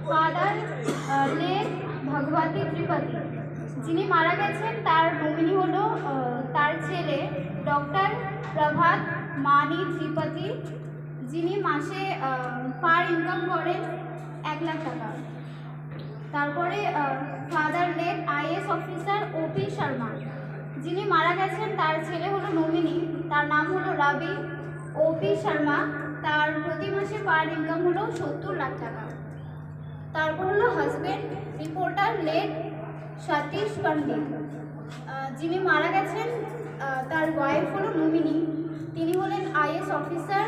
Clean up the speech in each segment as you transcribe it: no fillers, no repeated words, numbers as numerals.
Father lake ভগবতী ত্রিপাঠী, যিনি মারা গেছেন তার নমিনি হলো তার ছেলে ডক্টর প্রভাত মানি ত্রিপাঠী, যিনি মাসে পার ইনকাম করেন 1,00,000 টাকা। তারপরে ফাদার লেক আইএএস অফিসার ওপি শর্মা, যিনি মারা গেছেন তার ছেলে হলো নমিনি, তার নাম হলো রবি ওপি শর্মা, তার প্রতি মাসে পার ইনকাম হলো 70 লাখ টাকা। তারপর হলো হাজব্যান্ড রিপোর্টার লেক সতীশ পণ্ডিত, যিনি মারা গেছেন তার ওয়াইফ হলো নমিনি, তিনি হলেন আইএএস অফিসার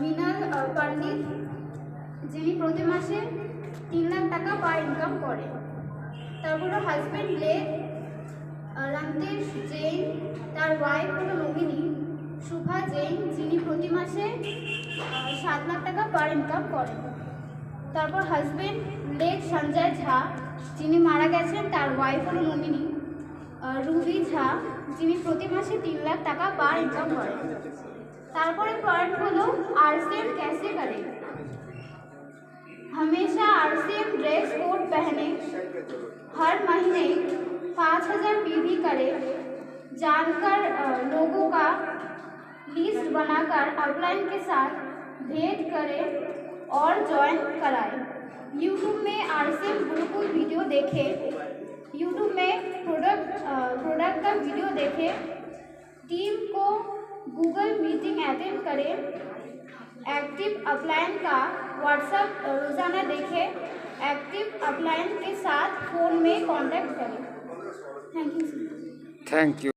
মৃণাল পণ্ডিত, যিনি প্রতি মাসে 3 লাখ টাকা পার ইনকাম করে। তারপর হাজব্যান্ড লেক রণতেশ জৈন, তার ওয়াইফ হলো নমিনি শুভা জৈন, যিনি প্রতি মাসে 7 লাখ টাকা পার ইনকাম করেন। তারপর হাজব্যান্ড লেক সঞ্জয় ঝা, যিনি মারা গেছেন তার ওয়াইফ হলো নমিনি রুবি ঝা, যিনি প্রতি মাসে 3 লাখ টাকা পার ইনকাম করেন। তারপরে পয়েন্ট হলো आरसीएम कैसे करें। हमेशा आरसीएम ड्रेस कोड पहने, हर महीने 5,000 पीवी करें, जानकर लोगों का लिस्ट बनाकर अपलाइन के साथ भेंट करें और ज्वाइन कराएं। यूट्यूब में आरसीएम गुरुकुल वीडियो देखें, यूट्यूब में प्रोडक्ट का वीडियो देखें, टीम को गूगल मीटिंग अटेंड करें, एक्टिव अपलाइन का व्हाट्सएप रोज़ाना देखें, एक्टिव अपलाइन के साथ फ़ोन में कांटेक्ट करें। Thank you.